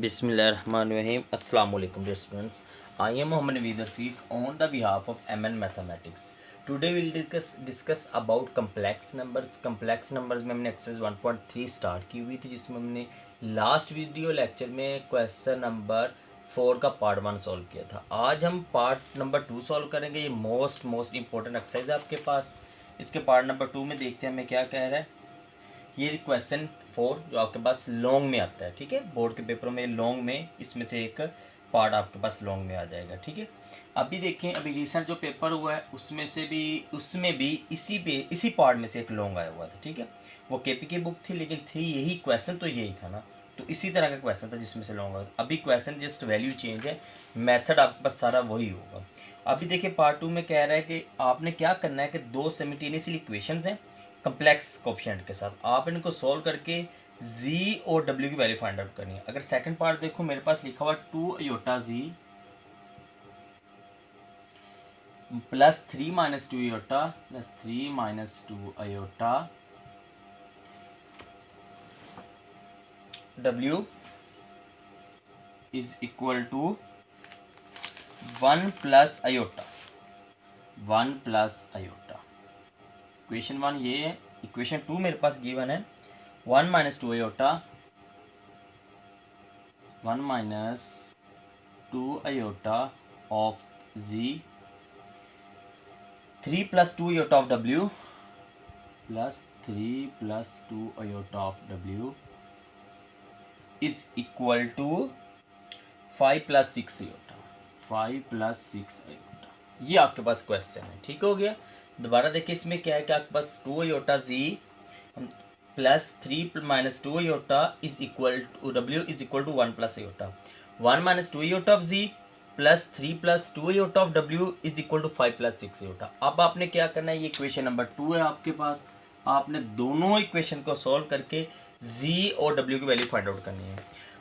Bismillahirrahmanirrahim. Assalamu alaikum dear students. I am Muhammad Naveed Rafiq on the behalf of MN Mathematics. Today we will discuss about complex numbers. Complex numbers में हमने exercise 1.3 start की हुई थी, जिसमें हमने last video lecture में question number 4 का part 1 solve किया था। आज हम पार्ट नंबर 2 सॉल्व करेंगे। ये मोस्ट इंपॉर्टेंट एक्सरसाइज है आपके पास। इसके पार्ट नंबर 2 में देखते हैं हमें क्या कह रहा है। ये क्वेश्चन 4 जो आपके पास लॉन्ग में आता है, ठीक है, बोर्ड के पेपरों में लॉन्ग में इसमें से एक पार्ट आपके पास लॉन्ग में आ जाएगा, ठीक है। अभी देखें, अभी रिसेंट जो पेपर हुआ है उसमें भी इसी पार्ट में से एक लॉन्ग आया हुआ था, ठीक है। वो केपी की बुक थी, लेकिन थी यही क्वेश्चन, तो यही था ना, तो इसी तरह का क्वेश्चन था जिसमें से लॉन्ग आया। अभी क्वेश्चन जस्ट वैल्यू चेंज है, मेथड आपके पास सारा वही होगा। अभी देखिए पार्ट 2 में कह रहा है कि आपने क्या करना है कि दो सिमिल्टेनियसली इक्वेशंस हैं कम्प्लेक्स कोफिशिएंट के साथ, आप इनको सॉल्व करके z और w की वैल्यू फाइंड आउट करनी है। अगर सेकंड पार्ट देखो, मेरे पास लिखा हुआ 2 iota z plus 3 minus 2 iota plus 3 minus 2 iota w is equal to 1 plus iota equation 1 ये है। इक्वेशन 2 मेरे पास गिवन है 1 minus 2 iota 1 minus 2 iota of z 3 plus 2 iota of w plus 3 plus 2 iota of w is equal to 5 plus 6 iota. ये आपके पास question है, ठीक हो गया। दोबारा देखिए, इसमें क्या है कि आपके पास 2 iota z plus 3 minus 2 iota is equal to w is equal to 1 plus iota. 1 minus 2 iota of z plus 3 plus 2 iota of w is equal to 5 plus 6 iota. अब आपने क्या करना है, ये इक्वेशन नंबर 2 है आपके पास। आपने दोनों इक्वेशन को सॉल्व करके z और w की वैल्यू फाइंड आउट करनी है।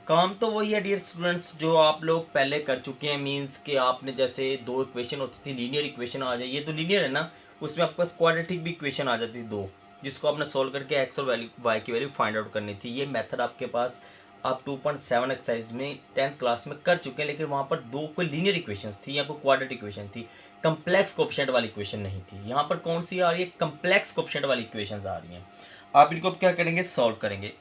काम तो वही है डियर स्टूडेंट्स जो आप लोग पहले कर चुके हैं। मींस कि आपने जैसे दो इक्वेशन होती थी, लीनियर इक्वेशन आ जाए, ये तो लीनियर है ना, उसमें आपके पास क्वाड्रेटिक भी इक्वेशन आ जाती थी दो, जिसको आपने सॉल्व करके एक्स और वाई की वैल्यू फाइंड आउट करनी थी। ये मेथड आपके पास आप 2.7 एक्सरसाइज में 10th क्लास में कर चुके हैं, लेकिन वहाँ पर दो कोई लीनियर इक्वेशंस थी या कोई क्वाड्रेटिक इक्वेशन थी, कम्प्लेक्स कोफिशिएंट वाली इक्वेशन नहीं थी। यहाँ पर कौन सी आ रही है, कम्प्लेक्स कोफिशिएंट वाली इक्वेशंस आ रही हैं। आप इनको क्या करेंगे, सॉल्व करेंगे।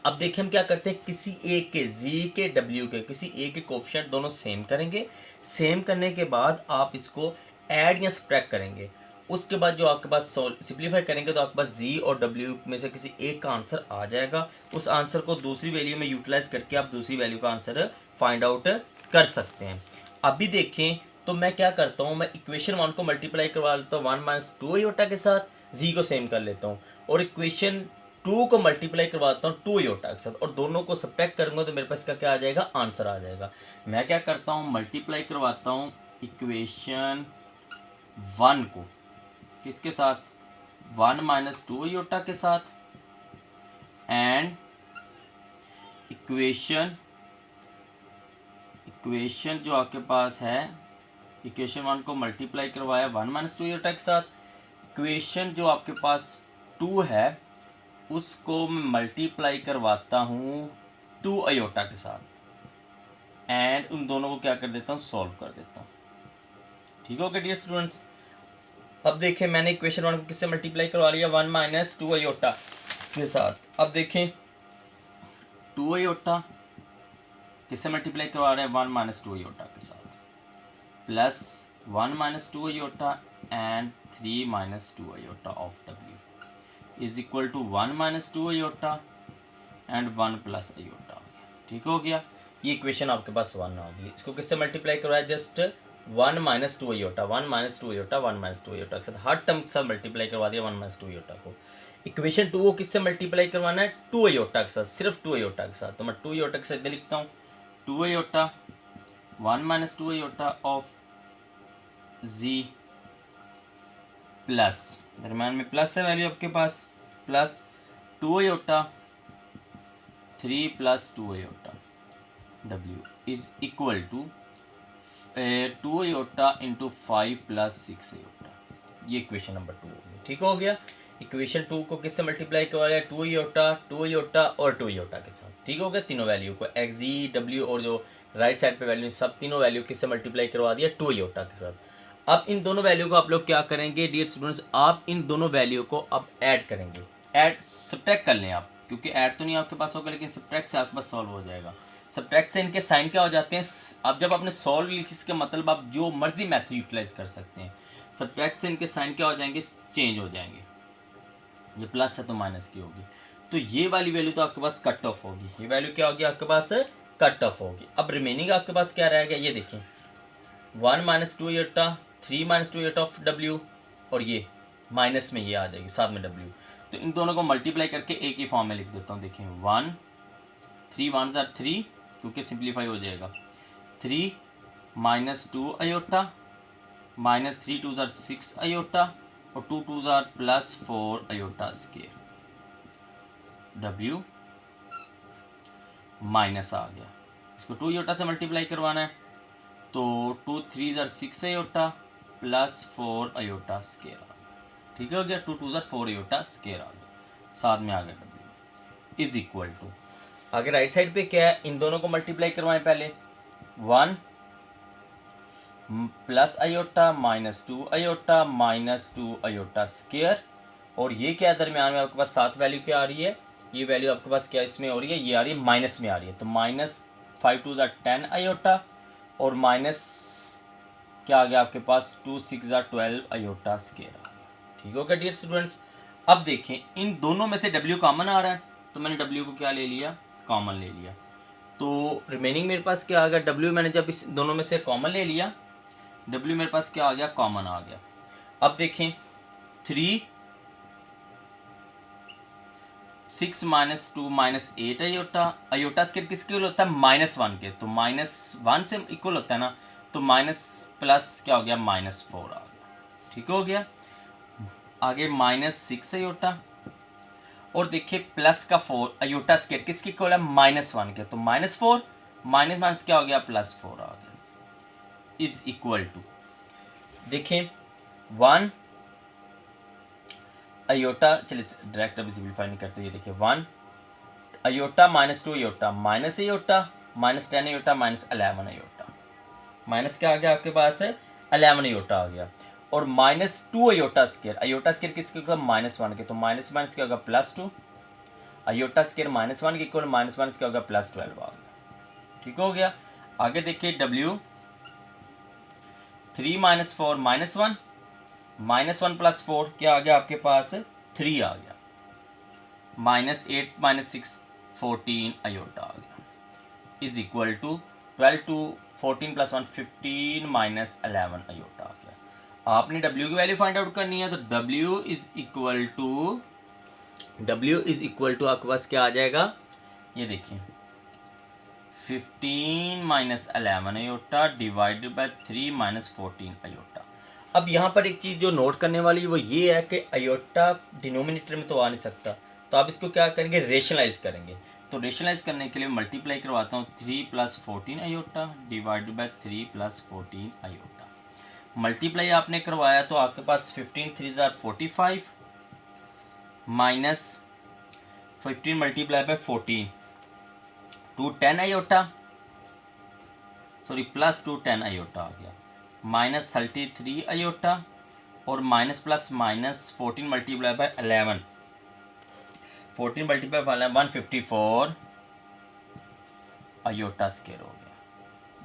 अब देखिए हम क्या करते हैं, किसी एक के z के w के किसी एक के कोफिशिएंट दोनों सेम करेंगे। सेम करने के बाद आप इसको ऐड या सब्ट्रैक्ट करेंगे। उसके बाद जो आपके पास सिंप्लीफाई करेंगे तो आपके पास z और w में से किसी एक का आंसर आ जाएगा। उस आंसर को दूसरी वैल्यू में यूटिलाइज करके आप दूसरी वैल्यू का आंसर फाइंड आउट कर सकते हैं। अभी देखें तो मैं क्या करता हूँ, मैं इक्वेशन 1 को मल्टीप्लाई करवा लेता हूँ 1 माइनस 2 आयोटा के साथ, z को सेम कर लेता हूँ, और इक्वेशन 2 को मल्टीप्लाई करवाता हूँ 2 आयोटा के साथ, और दोनों को सब्ट्रैक्ट करूँगा तो मेरे पास का क्या आ जाएगा, आंसर आ जाएगा। मैं क्या करता हूँ, मल्टीप्लाई करवाता हूँ इक्वेशन 1 को किसके साथ, 1 माइनस 2 आयोटा के साथ, एंड इक्वेशन जो आपके पास है, इक्वेशन 1 को मल्टीप्लाई करवाया 1 माइनस 2 आयोटा के साथ। इक्वेशन जो आपके पास 2 है उसको मैं मल्टीप्लाई करवाता हूँ 2 आयोटा के साथ, एंड उन दोनों को क्या कर देता हूँ, सॉल्व कर देता हूँ। ठीक हो गया डियर स्टूडेंट्स। अब देखें मैंने इक्वेशन 1 को किससे मल्टीप्लाई करवा लिया, 1 माइनस 2 आयोटा के साथ। अब देखें 2 आयोटा किससे मल्टीप्लाई करवा रहे हैं, 1 माइनस 2 आयोटा के साथ, plus 1 minus 2 iota and 3 minus 2 iota of w is equal to 1 minus 2 iota and 1 plus iota. ठीक हो गया, ये इक्वेशन आपके पास 1 आ गई। इसको किससे मल्टीप्लाई करवाया, just 1 minus 2 iota 1 minus 2 iota 1 minus 2 iota के साथ, हर टर्म के साथ मल्टीप्लाई करवा दिया 1 माइनस 2 आयोटा को। इक्वेशन 2 को किससे मल्टीप्लाई करवाना है, 2 आयोटा के साथ, सिर्फ 2 आयोटा के साथ, तो मैं 2 आयोटा के साथ लिखता हूँ 2 iota 1 minus 2 iota of z plus, दरम्यान में प्लस है वैल्यू आपके पास, plus 2 iota 3 plus 2 iota w is equal to 2 iota into 5 plus 6 iota. ये इक्वेशन नंबर 2 हो गया। ठीक हो गया, इक्वेशन 2 को किससे मल्टीप्लाई करवा लिया, 2 आयोटा और 2 आयोटा के साथ। ठीक हो गया, तीनों वैल्यू को एक्स जी डब्ल्यू और जो राइट साइड पे वैल्यू सब तीनों वैल्यू किससे मल्टीप्लाई करवा दिया, 2 आयोटा के साथ। अब इन दोनों वैल्यू को आप लोग क्या करेंगे डियर स्टूडेंट्स, आप इन दोनों वैल्यू को अब ऐड करेंगे, ऐड सब्ट्रैक्ट कर लें आप, क्योंकि ऐड तो नहीं आपके पास होगा लेकिन सब्ट्रैक्ट से आपके पास सॉल्व हो जाएगा। सब्ट्रैक्ट से इनके साइन क्या हो जाते हैं, अब जब आपने सॉल्व लिखी इसका मतलब आप जो मर्जी मैथड यूटिलाइज कर सकते हैं। सब्ट्रैक्ट से इनके साइन क्या हो जाएंगे, चेंज हो जाएंगे, ये प्लस है तो माइनस की होगी, तो ये वाली वैल्यू तो आपके पास कट ऑफ होगी, ये वैल्यू क्या होगी आपके पास कट ऑफ होगी। अब रिमेनिंग आपके पास क्या रहेगा, ये देखें 1 minus 2 iota, 3 minus 2 iota of W, और ये माइनस में ये आ जाएगी साथ में डब्ल्यू। तो इन दोनों को मल्टीप्लाई करके एक ही फॉर्म में लिख देता हूँ, देखें 1 3 1 ज़ार 3, क्योंकि सिंप्लीफाई हो जाएगा, 3 माइनस 2 आयोटा माइनस 3 2 ज़ार 6 आयोटा और 2 2 ज़ार plus 4 iota square, W minus आ गया। इसको 2 आयोटा से मल्टीप्लाई करवाना है, तो 2 3 ज़ार 6 आयोटा प्लस 4 आयोटा स्क्वायर आ गया। ठीक हो गया, 2 2 ज़ार 4 आयोटा स्क्वायर आ गया, साथ में आ गया डब्ल्यू इज इक्वल टू, आगे राइट साइड पे क्या है, इन दोनों को मल्टीप्लाई करवाएं पहले, 1 plus iota minus 2 iota minus 2 iota square, और ये क्या है दरमियान में आपके पास सात वैल्यू क्या आ रही है, ये वैल्यू आपके पास क्या इसमें हो रही है, ये आ रही है माइनस में आ रही है, तो माइनस 5 2 ज़ार 10 आयोटा और माइनस क्या आ गया आपके पास 2 6 ज़ार 12 आयोटा स्क्वायर आ गया। ठीक हो गया डियर स्टूडेंट्स। अब देखें इन दोनों में से डब्ल्यू कॉमन आ रहा है, तो मैंने डब्ल्यू को क्या ले लिया, कॉमन ले लिया, तो रिमेनिंग मेरे पास क्या आ गया, डब्ल्यू मैंने जब इस दोनों में से कॉमन ले लिया, डब्ल्यू मेरे पास क्या आ गया, कॉमन आ गया। अब देखें 3 6 माइनस 2 माइनस 8 आयोटा, आयोटा स्क्वायर किसके इक्वल होता है, -1 के, तो -1 से इक्वल होता है ना, तो माइनस प्लस क्या हो गया, -4 आ गया। ठीक हो गया, आगे -6 आयोटा और देखिए प्लस का 4 आयोटा स्क्वायर किसके इक्वल है, -1 के, तो -4 माइनस क्या हो गया, +4 आ गया, इज इक्वल टू, देखें 1 आयोटा, चलिए डायरेक्ट अभी सिंप्लीफाई नहीं करते, ये देखिए 1 iota minus 2 iota minus iota -10 iota -11 iota, minus क्या आ गया आपके पास है 11 आयोटा आ गया, और -2 आयोटा स्क्वायर किसके इक्वल, -1 के, तो माइनस क्या होगा, +2 आयोटा स्क्वायर -1 के इक्वल, -1 क्या होगा, +12 आ गया। ठीक हो गया, आगे देखिए डब्ल्यू 3 माइनस 4 -1 -1 + 4 क्या आ गया आपके पास 3 आ गया, -8 -6 14 आयोटा आ गया, is equal to 12 to 14 + 1 15 -11 iota आ गया। आपने W की वैल्यू फाइंड आउट करनी है, तो W इज इक्वल टू आपके पास क्या आ जाएगा, ये देखिए 15 -11 आयोटा डिवाइडेड बाय 3 -14 आयोटा। अब यहाँ पर एक चीज़ जो नोट करने वाली वो ये है कि आयोटा डिनोमिनेटर में तो आ नहीं सकता, तो आप इसको क्या करेंगे, रेशनलाइज करेंगे। तो रेशनलाइज करने के लिए मल्टीप्लाई करवाता हूँ, 3 + 14 iota divided by 3 + 14 iota. Multiply आपने करवाया तो आपके पास 15 3 ज़ार 45 minus 15 multiply by 14 2 10 iota, sorry +2 10 iota आ गया, -33 आयोटा और minus plus minus 14 multiply by 11 14 multiply by 154 iota square हो गया।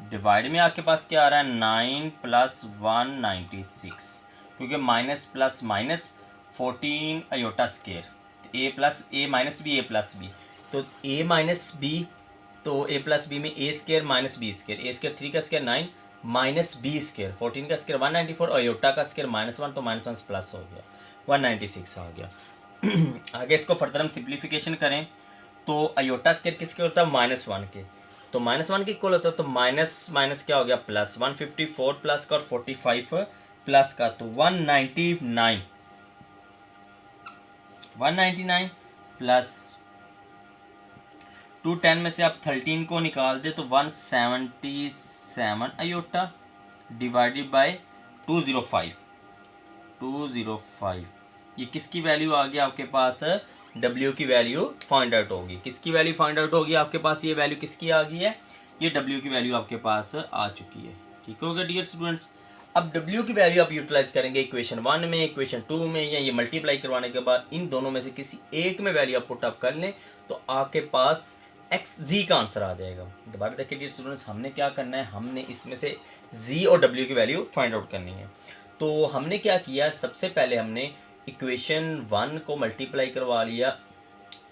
डिवाइड में आपके पास क्या आ रहा है 9 + 196, क्योंकि minus plus minus 14 iota square, A minus B A plus B, तो ए माइनस बी, तो ए प्लस बी में A square minus B square, A square 3 का स्क्वायर 9 माइनस बी स्क्वायर 14 का स्क्वायर 194 और आयोटा का स्क्वायर -1, तो -1 plus हो गया 196 आ गया। आगे इसको फर्दर हम सिंप्लीफिकेशन करें तो आयोटा स्क्वायर किसके होता है, -1 के, तो -1 के इक्वल होता है, तो माइनस क्या हो गया प्लस 154 प्लस का और 45 प्लस का, तो 199 प्लस 210 में से आप 13 को निकाल दे तो 177 आयोटा डिवाइडेड बाय 205 ये किसकी वैल्यू आ गई आपके पास, W की वैल्यू फाइंड आउट होगी। किसकी वैल्यू फाइंड आउट होगी आपके पास, ये वैल्यू किसकी आ गई है, ये W की वैल्यू आपके पास आ चुकी है। ठीक हो गया डियर स्टूडेंट्स। अब W की वैल्यू आप यूटिलाइज करेंगे इक्वेशन 1 में, इक्वेशन 2 में, या ये मल्टीप्लाई करवाने के बाद इन दोनों में से किसी एक में वैल्यू आप पुट अप कर लें तो आपके पास XZ का आंसर आ जाएगा। दोबारा देखिए डियर स्टूडेंट्स, हमने क्या करना है, हमने इसमें से Z और W की वैल्यू फाइंड आउट करनी है। तो हमने क्या किया, सबसे पहले हमने इक्वेशन 1 को मल्टीप्लाई करवा लिया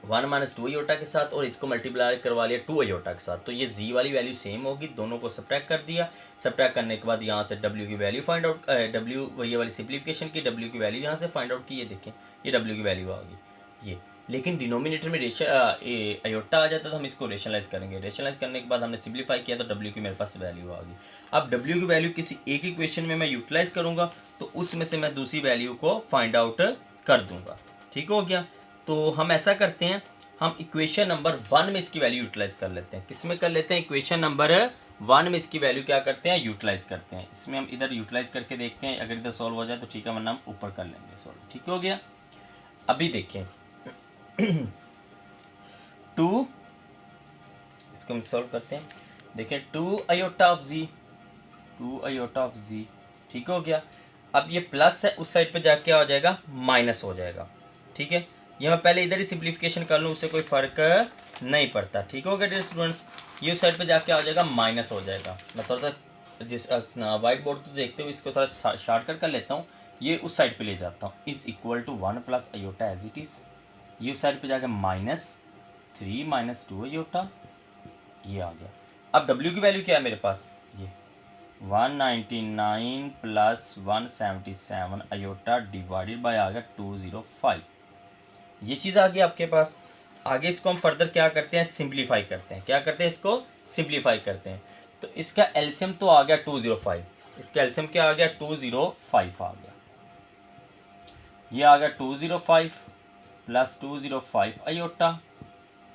1 माइनस 2 आयोटा के साथ और इसको मल्टीप्लाई करवा लिया 2 आयोटा के साथ। तो ये Z वाली वैल्यू सेम होगी, दोनों को सब्ट्रैक्ट कर दिया। सब्ट्रैक्ट करने के बाद यहाँ से W की वैल्यू फाइंड आउट, W ये वाली सिंप्लीफिकेशन की, W की वैल्यू यहाँ से फाइंड आउट की, ये देखें ये W की वैल्यू आ गई ये। लेकिन डिनोमिनेटर में अयोटा आ जाता है तो हम इसको रेशनलाइज करेंगे। रेशनलाइज करने के बाद हमने सिंप्लीफाई किया तो W की मेरे पास वैल्यू आ गई। अब W की वैल्यू किसी एक इक्वेशन में मैं यूटिलाइज करूँगा तो उसमें से मैं दूसरी वैल्यू को फाइंड आउट कर दूँगा। ठीक हो गया। तो हम ऐसा करते हैं, हम इक्वेशन नंबर 1 में इसकी वैल्यू यूटिलाइज कर लेते हैं। किस में कर लेते हैं, इक्वेशन नंबर 1 में इसकी वैल्यू क्या करते हैं, यूटिलाइज करते हैं। इसमें हम इधर यूटिलाइज करके देखते हैं, अगर इधर सॉल्व हो जाए तो ठीक है, वरना हम ऊपर कर लेंगे सॉल्व। ठीक हो गया। अभी देखें 2, इसको हम सॉल्व करते हैं। देखें 2 iota of Z, 2 iota of Z। ठीक हो गया। अब ये प्लस है, उस साइड पे जाके क्या हो जाएगा, माइनस हो जाएगा। ठीक है, ये मैं पहले इधर ही सिंप्लीफिकेशन कर लूँ, उससे कोई फ़र्क नहीं पड़ता। ठीक हो गया डियर स्टूडेंट्स। ये उस साइड पे जाके आ जाएगा, माइनस हो जाएगा। मैं थोड़ा सा जिस वाइट बोर्ड तो देखते हुए इसको थोड़ा शॉर्टकट कर लेता हूँ, ये उस साइड पे ले जाता हूँ। Is equal to 1 plus iota as it is, ये उस साइड पे जाके -3 माइनस 2 आयोटा, ये आ गया। अब W की वैल्यू क्या है मेरे पास, ये 199 प्लस 177 आयोटा डिवाइडेड बाय आ गया 205। ये चीज़ आ गई आपके पास। आगे इसको हम फर्दर क्या करते हैं, सिंप्लीफाई करते हैं। क्या करते हैं, इसको सिंप्लीफाई करते हैं। तो इसका एलसीएम तो आ गया 205, इसका एलसीएम क्या आ गया, 205 आ गया। ये आ गया 205 प्लस 205 आयोटा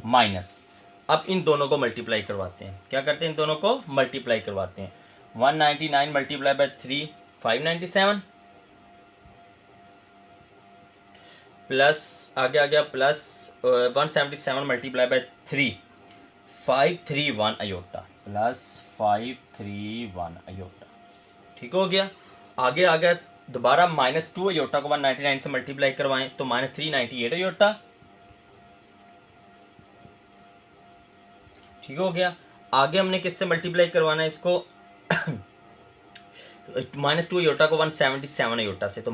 माइनस, अब इन दोनों को मल्टीप्लाई करवाते हैं। क्या करते हैं, इन दोनों को मल्टीप्लाई करवाते हैं। 199 मल्टीप्लाई बाय 3 597 प्लस आगे आ गया plus 177 multiply by 3 531 iota plus 531 iota. ठीक हो गया। आगे आ गया दोबारा -2 आयोटा को 199 से मल्टीप्लाई करवाएं तो -398 आयोटा। ठीक हो गया। आगे हमने किससे मल्टीप्लाई करवाना है इसको -2 आयोटा को 177 आयोटा से, तो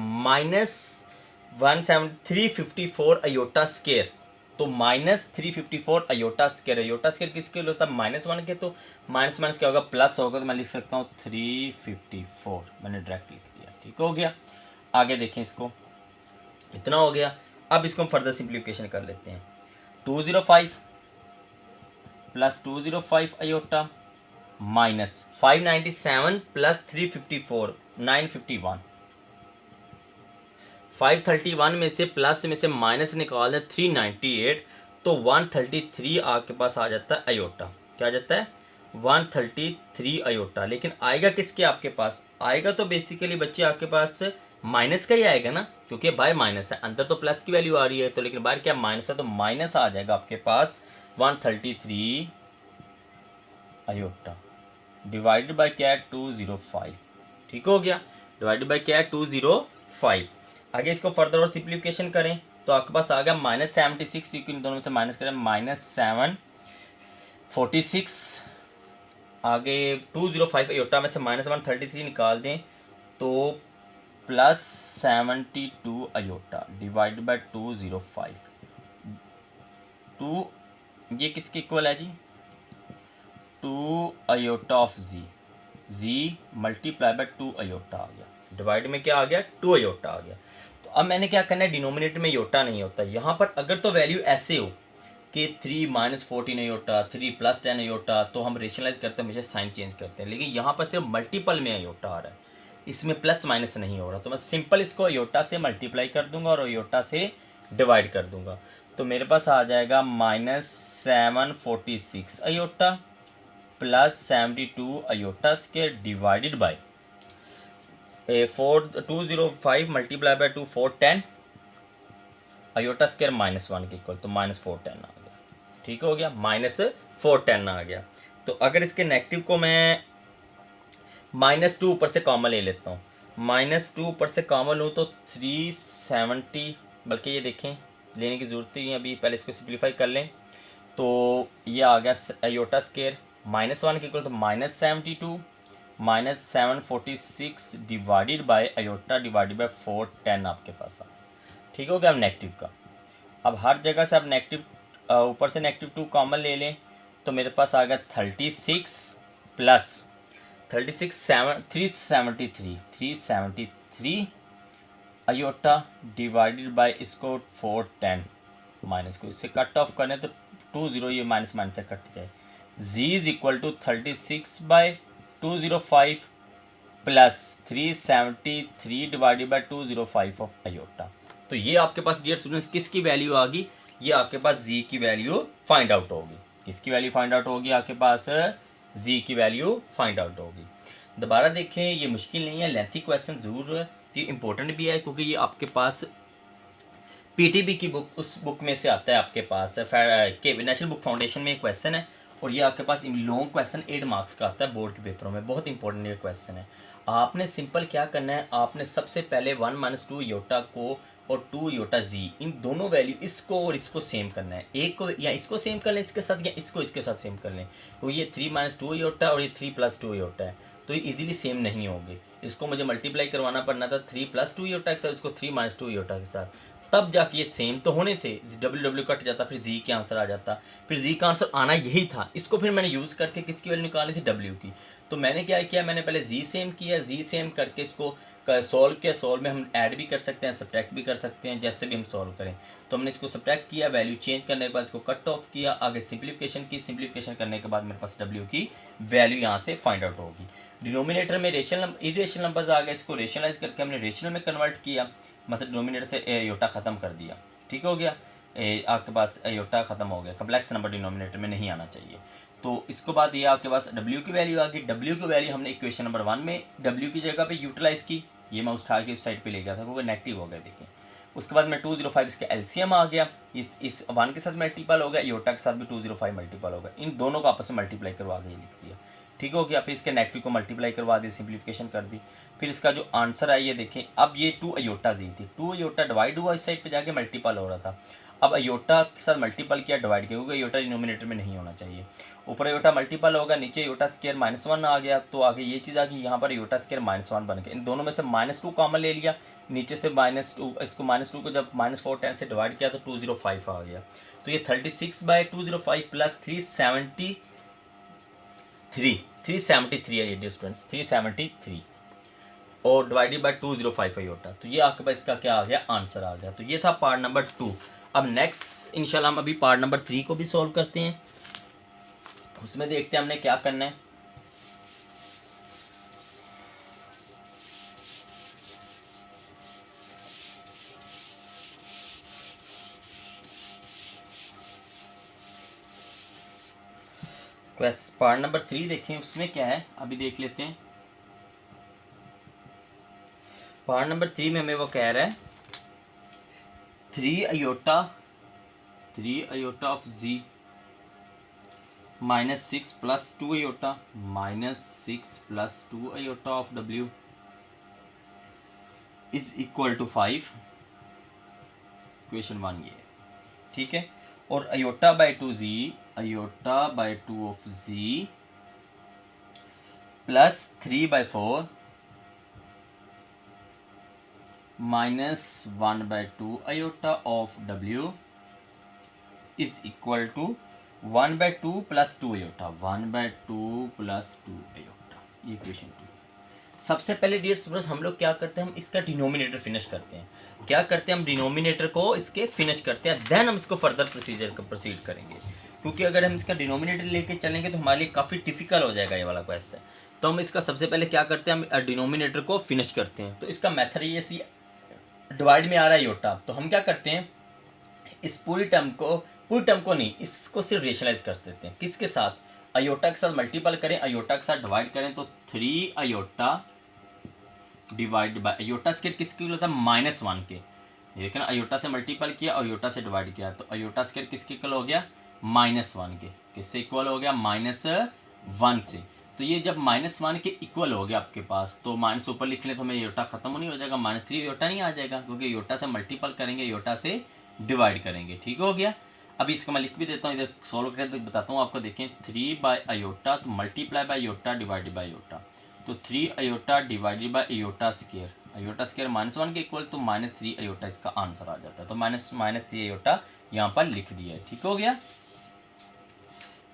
-354 आयोटा स्केयर, तो -354 आयोटा स्केयर। आयोटा स्केयर किसके लिए होता है, -1 के, तो माइनस माइनस क्या होगा, प्लस होगा, तो मैं लिख सकता हूँ 354, मैंने डायरेक्ट लिख दिया। ठीक हो गया। आगे देखें, इसको इतना हो गया। अब इसको हम फर्दर सिंप्लीफिकेशन कर लेते हैं। 205 प्लस 205 आयोटा माइनस 597 प्लस 354 951। 531 में से प्लस में से माइनस निकाल दें 398, तो 133 आपके पास आ जाता है आयोटा। क्या आ जाता है, 133 आयोटा। लेकिन आएगा किसके आपके पास, आएगा तो बेसिकली बच्चे आपके पास माइनस का ही आएगा ना, क्योंकि बाहर माइनस है, अंदर तो प्लस की वैल्यू आ रही है, तो लेकिन बाहर क्या माइनस है, तो माइनस आ जाएगा आपके पास 133 आयोटा डिवाइडेड बाय क्या है 205। ठीक हो गया। डिवाइडेड बाय क्या है 205। आगे इसको फर्दर और सिंप्लीफिकेशन करें तो आपके पास आ गया -76, क्योंकि इन दोनों में से माइनस करें -746। आगे 205 आयोटा में से -133 निकाल दें तो +72 आयोटा डिवाइड बाय 205। 2 ये किसके इक्वल है जी, 2 iota of Z multiply by 2 iota आ गया। डिवाइड में क्या आ गया, 2 आयोटा आ गया। तो अब मैंने क्या करना है, डिनोमिनेटर में आयोटा नहीं होता यहाँ पर। अगर तो वैल्यू ऐसे हो कि 3 - 14 आयोटा, 3 + 10 आयोटा, तो हम रेशनलाइज करते हैं, हमेशा साइन चेंज करते हैं। लेकिन यहाँ पर सिर्फ मल्टीपल में आयोटा आ रहा है, इसमें प्लस माइनस नहीं हो रहा, तो मैं सिंपल इसको आयोटा से मल्टीप्लाई कर दूंगा और आयोटा से डिवाइड कर दूंगा। तो मेरे पास आ जाएगा -746 iota plus 72 iota square divided by 205 multiply by 2 410 iota square -1 के इक्वल, तो -410 आ गया। ठीक हो गया, -410 आ गया। तो अगर इसके नेगेटिव को मैं -2 ऊपर से कॉमन ले लेता हूँ, -2 ऊपर से कॉमन लूँ तो 370, बल्कि ये देखें लेने की ज़रूरत नहीं है अभी, पहले इसको सिंप्लीफाई कर लें। तो ये आ गया अयोटा स्क्वायर -1 के इक्वल, तो -72 -746 divided by iota divided by 410 आपके पास आ। ठीक हो गया। अब नेगेटिव का, अब हर जगह से आप नेगेटिव ऊपर से -2 कॉमन ले लें, तो मेरे पास आ गया 36 प्लस 373 अयोटा डिवाइडेड बाय इसको 410 माइनस को इससे कट ऑफ करें तो 20, ये माइनस से कट जाए। Z is equal to 36/205 plus 373 divided by 205 of iota. तो ये आपके पास डियर स्टूडेंट्स किसकी वैल्यू आ गई, ये आपके पास जी की वैल्यू फाइंड आउट होगी। किसकी वैल्यू फाइंड आउट होगी, आपके पास जी की वैल्यू फाइंड आउट होगी। दोबारा देखें, ये मुश्किल नहीं है, लेंथी क्वेश्चन ज़रूर है, ये इंपॉर्टेंट भी है क्योंकि ये आपके पास पीटीबी की बुक, उस बुक में से आता है आपके पास के नेशनल बुक फाउंडेशन में एक क्वेश्चन है, और ये आपके पास लॉन्ग क्वेश्चन 8 मार्क्स का आता है बोर्ड के पेपरों में, बहुत इंपॉर्टेंट ये क्वेश्चन है। आपने सिंपल क्या करना है, आपने सबसे पहले 1 - 2 योटा को और 2 योटा जी, इन दोनों वैल्यू इसको और इसको सेम करना है। एक को या इसको सेम कर लें इसके साथ, या इसको इसके साथ सेम कर लें। तो ये 3 - 2 योटा और ये 3 + 2 योटा है, तो ये इजीली सेम नहीं होंगे। इसको मुझे मल्टीप्लाई करवाना पड़ना था 3 + 2 योटा के साथ, इसको 3 - 2 योटा के साथ, तब जाके ये सेम तो होने थे। डब्ल्यू कट जाता, फिर जी का आंसर आ जाता, फिर जी का आंसर आना यही था। इसको फिर मैंने यूज़ करके किसकी वैल्यू निकाली थी, डब्ल्यू की। तो मैंने क्या किया, मैंने पहले जी सेम किया, जी सेम करके इसको सॉल्व किया। सॉल्व में हम ऐड भी कर सकते हैं, सब्ट्रैक्ट भी कर सकते हैं, जैसे भी हम सॉल्व करें। तो हमने इसको सब्ट्रैक्ट किया, वैल्यू चेंज करने के बाद इसको कट ऑफ किया, आगे सिंप्लीफिकेशन की। सिंप्लीफिकेशन करने के बाद मेरे पास डब्ल्यू की वैल्यू यहाँ से फाइंड आउट होगी। डिनोमिनेटर में इरेशनल नंबर्स आ गए, इसको रेशनलाइज करके हमने रेशनल में कन्वर्ट किया, मतलब डिनोमिनेटर से योटा ख़त्म कर दिया। ठीक हो गया, आपके पास योटा ख़त्म हो गया, कम्प्लेक्स नंबर डिनोमिनेटर में नहीं आना चाहिए। तो इसके बाद ये आपके पास डब्ल्यू की वैल्यू आ गई। डब्ल्यू की वैल्यू हमने इक्वेशन नंबर 1 में डब्ल्यू की जगह पे यूटिलाइज़ की, ये मैं उठा के उस साइड पे ले गया था क्योंकि नेगेटिव हो गया, देखिए। उसके बाद में 205 इसके एलसीएम आ गया, इस 1 के साथ मल्टीपल हो गया, योटा के साथ भी 205 मल्टीपल हो गया, इन दोनों को आपस में मल्टीप्लाई करवा के लिख दिया। ठीक हो गया, फिर इसके नेगेटिव को मल्टीप्लाई करवा दी, सिंप्लीफिकेशन कर दी। फिर इसका जो आंसर है ये देखें, अब ये 2 अयोटा जी थी, 2 अयोटा डिवाइड हुआ, इस साइड पे जाके मल्टीपल हो रहा था। अब अयोटा के साथ मल्टीपल किया, डिवाइड किया, क्योंकि अयोटा डिनोमिनेटर में नहीं होना चाहिए। ऊपर अयोटा मल्टीपल होगा, नीचे अयोटा स्क्वायर -1 आ गया, तो आगे ये चीज़ आ गई, यहाँ पर अयोटा स्क्वायर -1 बन गया। इन दोनों में से -2 कॉमन ले लिया, नीचे से -2, इसको -2 को जब -410 से डिवाइड किया तो 205 आ गया। तो ये 36/205 प्लस 373 है ये स्टूडेंट्स, 373 और डिवाइडेड बाय 205 अयोटा। तो ये आपके पास इसका क्या आ गया, आंसर आ गया। तो ये था पार्ट नंबर 2। अब नेक्स्ट इंशाल्लाह हम अभी पार्ट नंबर 3 को भी सॉल्व करते हैं। उसमें देखते हैं हमने क्या करना है। पार्ट नंबर 3 देखें, उसमें क्या है अभी देख लेते हैं। पार्ट नंबर 3 में हमें वो कह रहा है 3 iota of G -6 + 2 iota -6 + 2 iota of W is equal to 5। Equation 1 ये है, ठीक है। और iota by 2 of ji plus 3/4 -1/2 iota of W is equal to 1/2 + 2 iota, 1/2 + 2 iota, ये इक्वेशन 2। सबसे पहले डियर स्टूडेंट्स हम लोग क्या करते हैं, हम इसका डिनोमिनेटर फिनिश करते हैं। क्या करते हैं हम, डिनोमिनेटर को इसके फिनिश करते हैं, देन हम इसको फर्दर प्रोसीजर को प्रोसीड करेंगे। क्योंकि अगर हम इसका डिनोमिनेटर लेके चलेंगे तो हमारे लिए काफ़ी डिफिकल्ट हो जाएगा ये वाला क्वेश्चन। तो हम इसका सबसे पहले क्या करते हैं, हम डिनोमिनेटर को फिनिश करते हैं। तो इसका मेथड ये सी, डिवाइड में आ रहा है योटा, तो हम क्या करते हैं, इस पूरी टर्म को नहीं, इसको सिर्फ रेशनलाइज कर देते हैं। किसके साथ, अयोटा के साथ मल्टीपल करें, अयोटा के साथ डिवाइड करें, तो 3 iota divide by iota square किसके इक्वल होता है, -1 के, ये देखिए ना, अयोटा से मल्टीपल किया, अयोटा से डिवाइड किया, तो अयोटा स्क्वायर किसके इक्वल हो गया, -1 के। किससे इक्वल हो गया, -1 से। तो ये जब -1 के इक्वल हो गया आपके पास, तो माइनस ऊपर लिख ले तो हमें योटा खत्म नहीं हो जाएगा, -3 योटा नहीं आ जाएगा, क्योंकि योटा से मल्टीपल करेंगे, योटा से डिवाइड करेंगे। ठीक हो गया। अब इसका मैं लिख भी देता हूँ, इधर सॉल्व करके बताता हूँ आपको। देखें 3 बाय अयोटा, तो multiply by iota divided by iota, तो 3 iota divided by iota square, iota square -1 के इक्वल, तो -3 अयोटा इसका आंसर आ जाता है। तो -3 अयोटा यहाँ पर लिख दिया है। ठीक हो गया।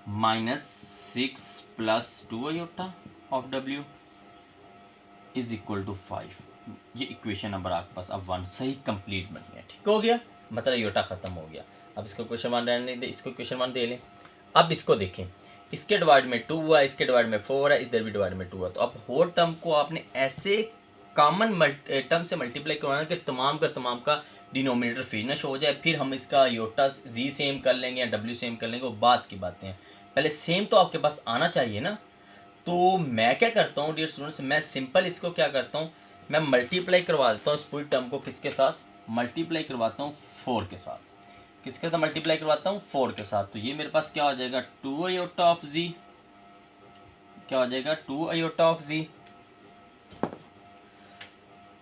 -6 + 2 iota of W is equal to 5। ये इक्वेशन नंबर आपके पास अब 1 सही कंप्लीट बन गया। ठीक हो गया, मतलब अयोटा खत्म हो गया। अब इसको क्वेश्चन 1 रहने दे, इसको क्वेश्चन 1 दे लें। अब इसको देखें, इसके डिवाइड में 2 हुआ, इसके डिवाइड में 4 है, इधर भी डिवाइड में 2 हुआ। तो अब होल टर्म को आपने ऐसे कॉमन टर्म से मल्टीप्लाई करवाना कि तमाम का डिनोमिनेटर फिनिश हो जाए, फिर हम इसका योटा जी सेम कर लेंगे या डब्ल्यू सेम कर लेंगे, वो बात की बातें हैं। पहले सेम तो आपके पास आना चाहिए ना। तो मैं क्या करता हूँ डियर स्टूडेंट्स, मैं सिंपल इसको क्या करता हूँ, मैं मल्टीप्लाई करवा देता हूँ इस पूरी टर्म को, किसके साथ मल्टीप्लाई करवाता हूँ, 4 के साथ। किसके साथ मल्टीप्लाई करवाता हूँ, 4 के साथ। तो ये मेरे पास क्या हो जाएगा, 2 अयोटा ऑफ जी, क्या हो जाएगा, 2 iota of G,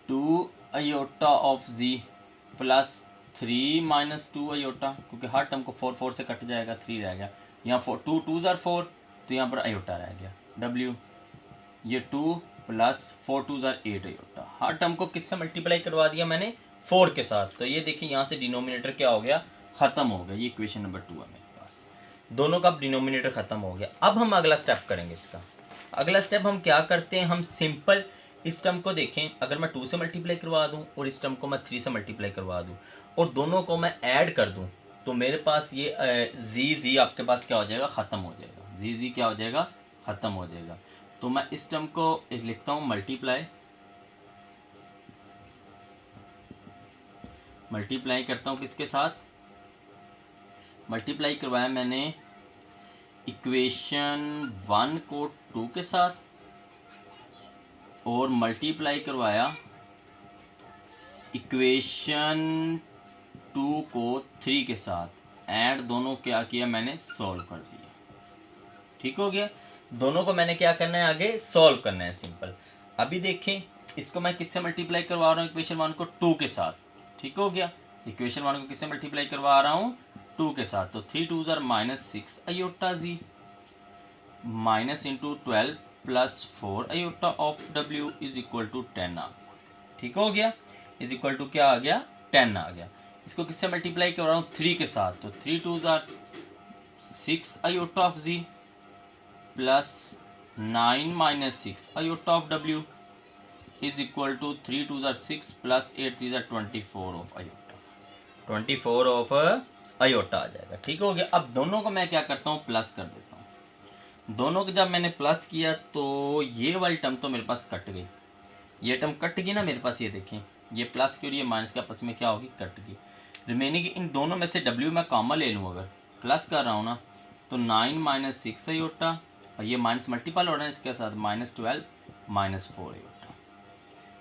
2 iota of ji plus 3 - 2 iota, क्योंकि हर टर्म को 4 से कट जाएगा, 3 रह गया। यहाँ 2 2 ज़ार 4, तो यहाँ पर अयोटा रह गया W। ये 2 + 4 2 ज़ार 8 अयोटा। हर टर्म को किससे मल्टीप्लाई करवा दिया मैंने, 4 के साथ। तो ये देखिए यहाँ से डिनोमिनेटर क्या हो गया, ख़त्म हो गया। ये इक्वेशन नंबर 2 है मेरे पास, दोनों का डिनोमिनेटर ख़त्म हो गया। अब हम अगला स्टेप करेंगे इसका। अगला स्टेप हम क्या करते हैं, हम सिंपल इस टर्म को देखें, अगर मैं 2 से मल्टीप्लाई करवा दूं और इस टर्म को मैं 3 से मल्टीप्लाई करवा दूं और दोनों को मैं ऐड कर दूं, तो मेरे पास ये जी आपके पास क्या हो जाएगा, ख़त्म हो जाएगा। जी क्या हो जाएगा, ख़त्म हो जाएगा। तो मैं इस टर्म को लिखता हूँ मल्टीप्लाई करता हूँ किसके साथ, मल्टीप्लाई करवाया मैंने इक्वेशन 1 को 2 के साथ और मल्टीप्लाई करवाया इक्वेशन 2 को 3 के साथ। ऐड दोनों क्या किया मैंने, सॉल्व कर दिया। ठीक हो गया। दोनों को मैंने क्या करना है, आगे सॉल्व करना है, सिंपल। अभी देखें इसको मैं किससे मल्टीप्लाई करवा रहा हूँ, इक्वेशन 1 को 2 के साथ। ठीक हो गया। इक्वेशन 1 को किससे मल्टीप्लाई करवा रहा हूँ, 2 के साथ। तो 3 2 ज़ार -6 iota G minus into 12 + 4 iota of W is equal to 10 आ गया। ठीक हो गया, इज इक्वल टू क्या आ गया, 10 आ गया। इसको किससे मल्टीप्लाई कर रहा हूँ, 3 के साथ। तो 3 2 ज़ार 6 iota of ji plus 9 - 6 iota of W is equal to 3 2 ज़ार 6 प्लस 8 3 ज़ार 24 ऑफ अयोटा, 24 ऑफ अयोटा आ जाएगा। ठीक हो गया। अब दोनों को मैं क्या करता हूँ, प्लस कर देता हूँ। दोनों को जब मैंने प्लस किया तो ये वाली टर्म तो मेरे पास कट गई, ये टर्म कट गई ना मेरे पास। ये देखें, ये प्लस की और ये माइनस के आपस में क्या होगी, कट गई। रिमेनिंग इन दोनों में से W मैं कॉमन ले लूँ, अगर प्लस कर रहा हूँ ना, तो 9 - 6 अयोटा और ये माइनस मल्टीपल हो रहा है इसके साथ, -12 - 4 अयोटा।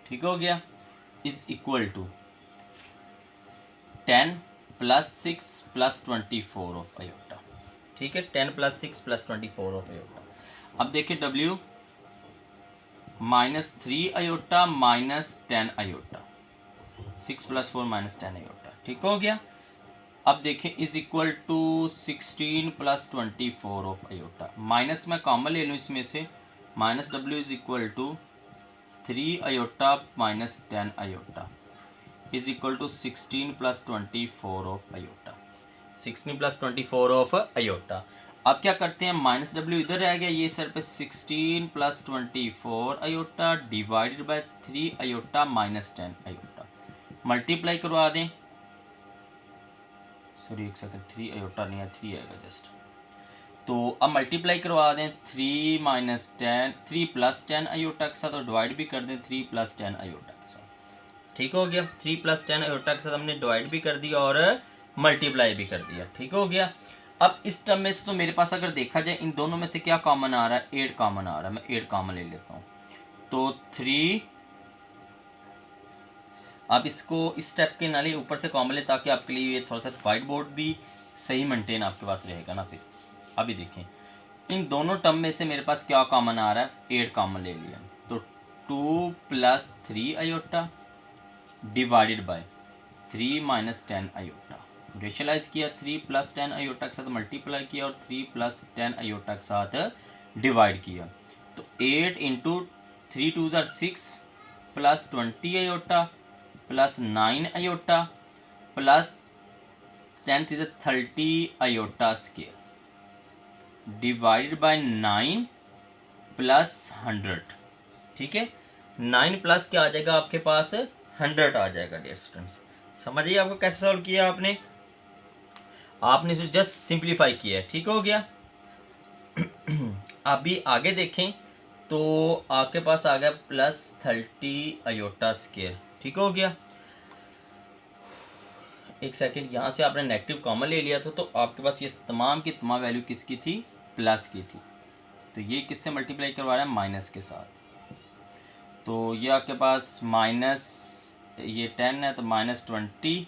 ठीक हो गया, is equal to 10 + 6 + 24 of iota. ठीक है, 10 + 6 + 24 ऑफ अयोटा। अब देखिए W -3 अयोटा -10 अयोटा, 6 + 4 -10 अयोटा। ठीक हो गया। अब देखें is equal to 16 + 24 of iota. Minus मैं कॉमन ले लूँ इसमें से, -W is equal to 3 iota -10 iota is equal to 16 + 24 of iota, 16 + 24 of iota. अब क्या करते हैं, -W इधर रह गया, ये सर पे 16 + 24 iota divided by 3 iota -10 iota. Multiply करवा दें, सॉरी एक सेकंड, 3 अयोटा नहीं है, 3 आएगा जस्ट। तो अब मल्टीप्लाई करवा दें 3 + 10 अयोटा के साथ और डिवाइड भी कर दें 3 + 10 अयोटा के साथ। ठीक हो गया, 3 + 10 अयोटा के साथ हमने डिवाइड भी कर दिया और मल्टीप्लाई भी कर दिया। ठीक हो गया। अब इस टर्म में से तो मेरे पास अगर देखा जाए इन दोनों में से क्या कॉमन आ रहा है, 8 कॉमन आ रहा है। मैं 8 कॉमन ले लेता हूँ। तो 3 आप इसको इस स्टेप के नाले ऊपर से कॉमन लें ताकि आपके लिए ये थोड़ा सा वाइट बोर्ड भी सही मेंटेन आपके पास रहेगा ना। फिर अभी देखें इन दोनों टर्म में से मेरे पास क्या कॉमन आ रहा है, 8 कॉमन ले लिया, तो 2 + 3 आयोटा डिवाइडेड बाय 3 - 10 आयोटा। रेशलाइज किया, 3 + 10 आयोटा के साथ मल्टीप्लाई किया और 3 + 10 आयोटा के साथ डिवाइड किया। तो 8 × 3 2 = 6 + 20 iota + 9 iota + 10 3 = 30 iota square divided by 9 + 100। ठीक है, 9 प्लस क्या आ जाएगा आपके पास, 100 आ जाएगा डियर स्टूडेंट्स। समझिए आपको कैसे सॉल्व किया आपने इसे जस्ट सिंप्लीफाई किया है। ठीक हो गया। अभी आगे देखें तो आपके पास आ गया +30 आयोटा स्क्वायर। ठीक हो गया। एक सेकंड, यहाँ से आपने नेगेटिव कॉमन ले लिया था तो आपके पास ये तमाम की तमाम वैल्यू किसकी थी, प्लस की थी। तो ये किससे मल्टीप्लाई करवा रहा है, माइनस के साथ। तो ये आपके पास माइनस ये 10 है तो -20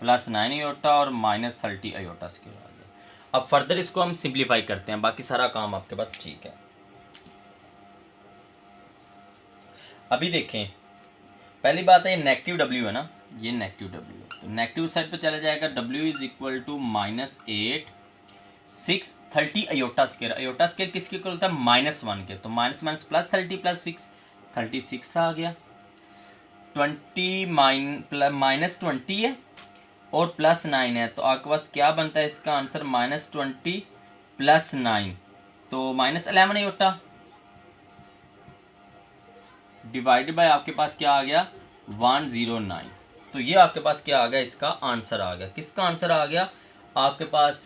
+ 9 आयोटा और -30 आयोटा स्क्वायर आ गया। अब फर्दर इसको हम सिंप्लीफाई करते हैं, बाकी सारा काम आपके पास ठीक है। अभी देखें, पहली बात है ये नेगेटिव W है ना, ये नेगेटिव W है तो नेगेटिव साइड पे चला जाएगा। W = -8 6 30 iota square. Iota square किसके इक्वल होता है, -1 के, तो माइनस माइनस +30 + 6 36 आ गया। 20 -20 है और +9 है तो आपके पास क्या बनता है इसका आंसर, -20 + 9 तो -11 आयोटा डिवाइडेड बाय आपके पास क्या आ गया, 109। तो ये आपके पास क्या आ गया, इसका आंसर आ गया। किसका आंसर आ गया, आपके पास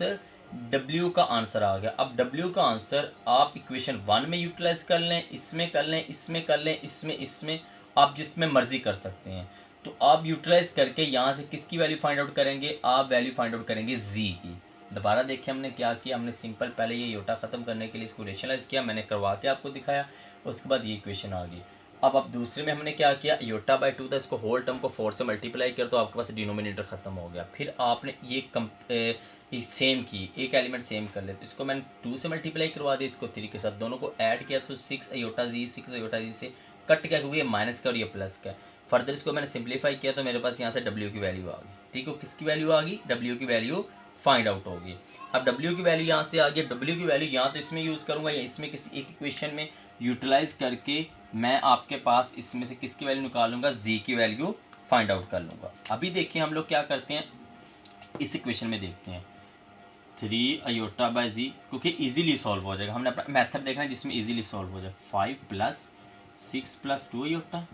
W का आंसर आ गया। अब W का आंसर आप इक्वेशन 1 में यूटिलाइज कर लें, इसमें कर लें, इसमें कर लें, इसमें आप जिसमें मर्जी कर सकते हैं। तो आप यूटिलाइज करके यहाँ से किसकी वैल्यू फाइंड आउट करेंगे, आप वैल्यू फाइंड आउट करेंगे Z की। दोबारा देखिए हमने क्या किया, हमने सिंपल पहले ये योटा ख़त्म करने के लिए इसको रेशनलाइज किया, मैंने करवा के आपको दिखाया, उसके बाद ये इक्वेशन आ गई। अब दूसरे में हमने क्या किया, योटा बाय 2 था, इसको होल टर्म को 4 से मल्टीप्लाई किया तो आपके पास डिनोमिनेटर खत्म हो गया। फिर आपने ये सेम की, एक एलिमेंट सेम कर लेते, इसको मैंने 2 से मल्टीप्लाई करवा दिया, इसको 3 के साथ, दोनों को ऐड किया तो 6 आयोटा जी से कट किया क्योंकि ये माइनस का और ये प्लस का। फर्दर इसको मैंने सिंप्लीफाई किया तो मेरे पास यहाँ से W की वैल्यू आ गई। ठीक है, किसकी वैल्यू आ गई, W की वैल्यू फाइंड आउट होगी। अब W की वैल्यू यहाँ से आ गई, W की वैल्यू यहाँ तो इसमें यूज़ करूँगा या इसमें किसी एक इक्वेशन में यूटिलाइज करके मैं आपके पास इसमें से किसकी वैल्यू निकालूंगा, Z की वैल्यू फाइंड आउट कर लूँगा। अभी देखिए हम लोग क्या करते हैं, इस इक्वेशन में देखते हैं 3 आयोटा बाय Z, क्योंकि इजीली सॉल्व हो जाएगा। हमने अपना मेथड देखना है जिसमें इजीली सॉल्व हो जाए। 5 + 6 + 2 आयोटा,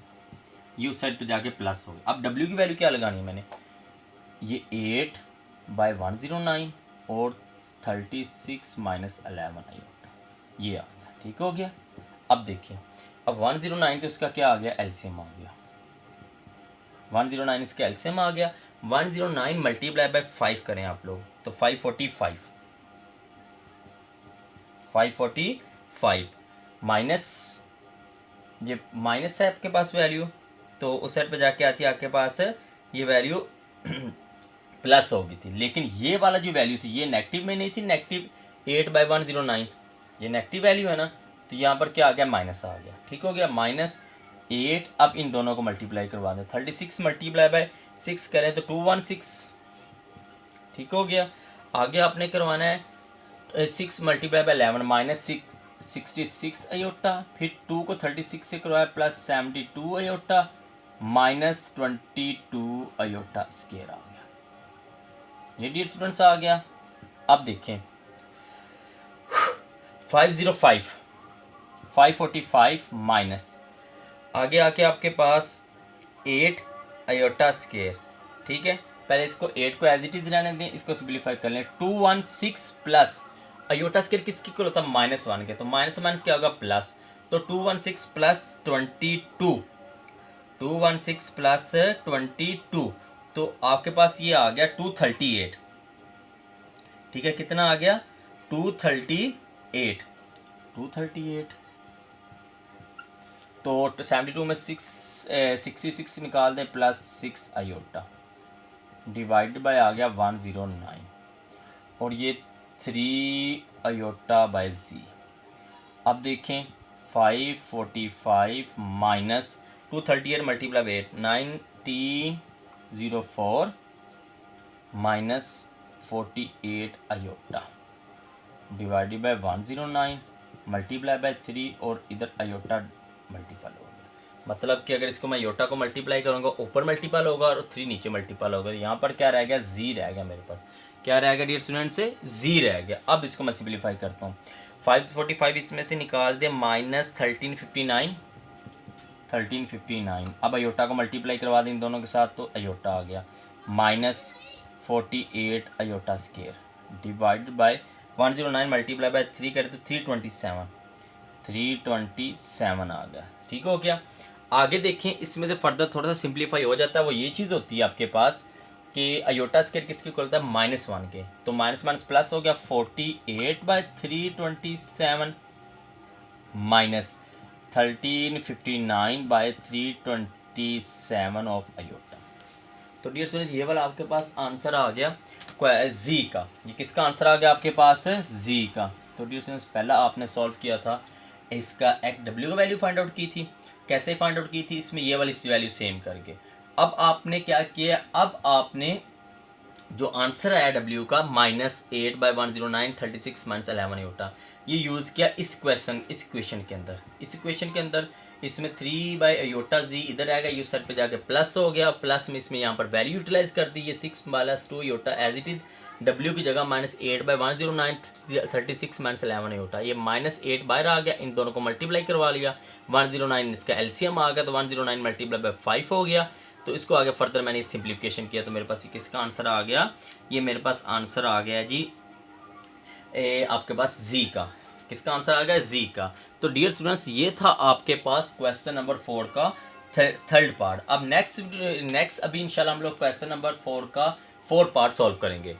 ये उस साइड पे जाके प्लस हो गया। अब W की वैल्यू क्या लगानी है मैंने, ये 8/109 और 36 - 11 आयोटा, ये आ गया। ठीक हो गया। अब देखिए, अब 109 तो इसका क्या आ गया, एलसीएम आ गया। 109 इसका एलसीएम आ गया। 109 मल्टीप्लाई बाय 5 करें आप लोग तो 545 माइनस, ये माइनस है आपके पास वैल्यू, तो उस साइड पे जाके आती है आपके पास ये वैल्यू प्लस हो गई थी। लेकिन ये वाला जो वैल्यू थी ये नेगेटिव में नहीं थी, नेगेटिव 8/109 ये नेगेटिव वैल्यू है ना, तो यहाँ पर क्या आ गया, माइनस आ गया। ठीक हो गया, -8। अब इन दोनों को मल्टीप्लाई करवा दें, 36 मल्टीप्लाई बाय 6 करें तो 216। ठीक हो गया। आगे आपने करवाना है 6 मल्टीप्लाई बाय 11 -66 आयोटा, फिर 2 को 36 से करवाया +72 आयोटा -22 आयोटा स्क्वायर आ गया। ये डियर स्टूडेंट्स आ गया। अब देखें 545 माइनस आगे आके आपके पास 8 आयोटा स्क्वायर। ठीक है, पहले इसको 8 को एज इट इज रहने दें, इसको सिंप्लीफाई कर लें। 216 प्लस आयोटा स्क्वायर किसकी इक्वल होता है, -1 के, तो माइनस माइनस क्या होगा, प्लस। तो 216 + 22, 216 + 22 तो आपके पास ये आ गया 238। ठीक है, कितना आ गया, 238। तो 72 में 66 निकाल दें प्लस 6 आयोटा डिवाइड बाय आ गया 109 और ये 3 आयोटा बाय जी। अब देखें 545 minus 238 multiply by 1904 minus 48 iota divided bye 109 multiply by 3 और इधर आयोटा मल्टीपल हो गया। मतलब कि अगर इसको मैं आयोटा को मल्टीप्लाई करूँगा ऊपर मल्टीपल होगा और 3 नीचे मल्टीपल होगा। यहाँ पर क्या रह गया, जी रह गया मेरे पास। क्या रह गया डियर स्टूडेंट से, जी रह गया। अब इसको मैं सिंप्लीफाई करता हूँ। 545 इसमें से निकाल दे माइनस 1359। अब आयोटा को मल्टीप्लाई करवा दें इन दोनों के साथ तो आयोटा आ गया minus 48 iota square divided by 109 multiply by 3 करें तो 327 आ गया। ठीक हो गया। आगे देखें, इसमें से फर्दर थोड़ा सा सिंप्लीफाई हो जाता है। वो ये चीज़ होती है आपके पास कि आयोटा स्क्वायर किसके इक्वल होता है, -1 के। तो माइनस माइनस प्लस हो गया 48 by 327 minus 1359 by 327 of iota. तो डियर स्टूडेंट्स ये वाला आपके पास आंसर आ गया जी का। ये किसका आंसर आ गया आपके पास, जी का। तो डियर स्टूडेंट्स पहला आपने सॉल्व किया था इसका एक्ट डब्ल्यू का वैल्यू फाइंड आउट की थी। कैसे फाइंड आउट की थी, इसमें ये वाली वैल्यू सेम करके। अब आपने क्या किया, अब आपने जो आंसर आया डब्ल्यू का -8 बाय 109 36 माइनस 11 आयोटा, ये यूज़ किया इस इक्वेशन के अंदर। इस इक्वेशन के अंदर इसमें 3 बाय आयोटा जी इधर आएगा, ये साइड पे जाके प्लस हो गया। प्लस में इसमें यहाँ पर वैल्यू यूटिलाइज कर दी, ये 6 माइनस 2 iota as it is. W की जगह -8 बाय 109 36 माइनस 11 आयोटा, ये -8 बाहर आ गया। इन दोनों को मल्टीप्लाई करवा लिया, 109 इसका एलसीएम आ गया तो 109 मल्टीप्लाई बाय 5 हो गया। तो इसको आगे फर्दर मैंने सिंप्लीफिकेशन किया तो मेरे पास किसका आंसर आ गया, ये मेरे पास आंसर आ गया जी आपके पास जी का। किसका आंसर आ गया, जी का। तो डियर स्टूडेंट्स ये था आपके पास क्वेश्चन नंबर 4 का थर्ड पार्ट। अब नेक्स्ट अभी इंशाल्लाह हम लोग क्वेश्चन नंबर 4 का 4 पार्ट सॉल्व करेंगे।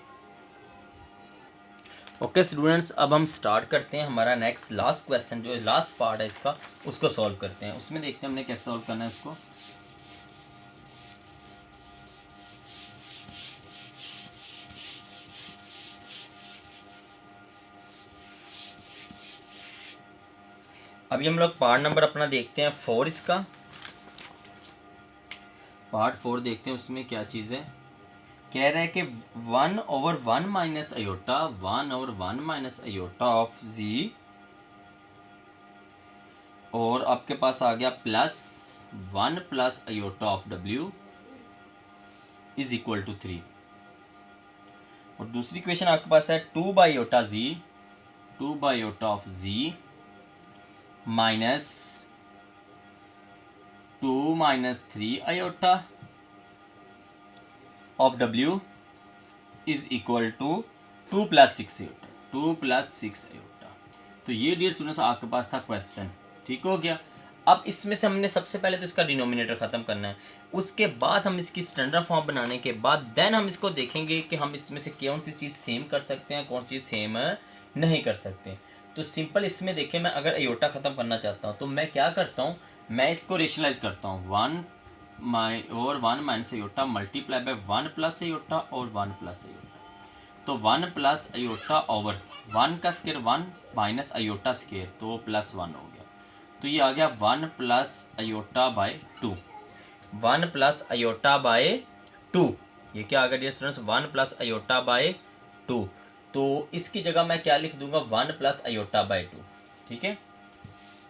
ओके स्टूडेंट्स, अब हम स्टार्ट करते हैं हमारा नेक्स्ट लास्ट क्वेश्चन, जो लास्ट पार्ट है इसका, उसको सॉल्व करते हैं। उसमें देखते हैं हमने कैसे सॉल्व करना है इसको। अभी हम लोग पार्ट नंबर अपना देखते हैं 4 इसका। पार्ट 4 देखते हैं उसमें क्या चीज़ है। कह रहा है कि 1/1 minus iota 1/1 minus iota of Z, और आपके पास आ गया +1 plus iota of W is equal to 3। और दूसरी इक्वेशन आपके पास है 2 by iota Z, 2 by iota of Z minus 2 minus 3 iota of W is equal to 2 plus 6 iota, 2 plus 6 iota. तो ये डियर स्टूडेंट्स आपके पास था क्वेश्चन। ठीक हो गया। अब इसमें से हमने सबसे पहले तो इसका डिनोमिनेटर ख़त्म करना है, उसके बाद हम इसकी स्टैंडर्ड फॉर्म बनाने के बाद देन हम इसको देखेंगे कि हम इसमें से कौन सी चीज़ सेम कर सकते हैं, कौन सी चीज़ सेम नहीं कर सकते। तो सिंपल इसमें देखें, मैं अगर आयोटा ख़त्म करना चाहता हूँ तो मैं क्या करता हूँ, मैं इसको रेशनलाइज करता हूँ 1 minus iota multiply by 1 plus iota और 1 प्लस आयोटा। तो 1 प्लस आयोटा ओवर 1 का स्क्वायर 1 माइनस आयोटा स्क्वायर तो +1 हो गया। तो ये आ गया 1 plus iota by 2, 1 plus iota by 2। ये क्या आ गया dear students, 1 plus iota by 2। तो इसकी जगह मैं क्या लिख दूंगा, 1 प्लस आयोटा बाय 2। ठीक है,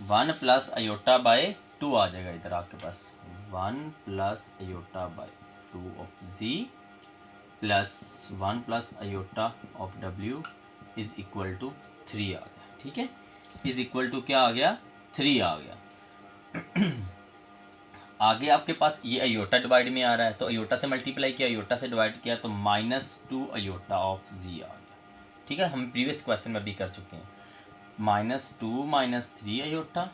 1 प्लस आयोटा बाय 2 आ जाएगा इधर आपके पास, 1 plus iota by 2 of ji plus 1 plus iota of W is equal to 3 आ गया। ठीक है, इज इक्वल टू क्या आ गया, 3 आ गया। आगे आपके पास ये आयोटा डिवाइड में आ रहा है तो आयोटा से मल्टीप्लाई किया, आयोटा से डिवाइड किया तो -2 आयोटा ऑफ जी आ गया। ठीक है, हम प्रीवियस क्वेश्चन में भी कर चुके हैं। -2 minus 3 iota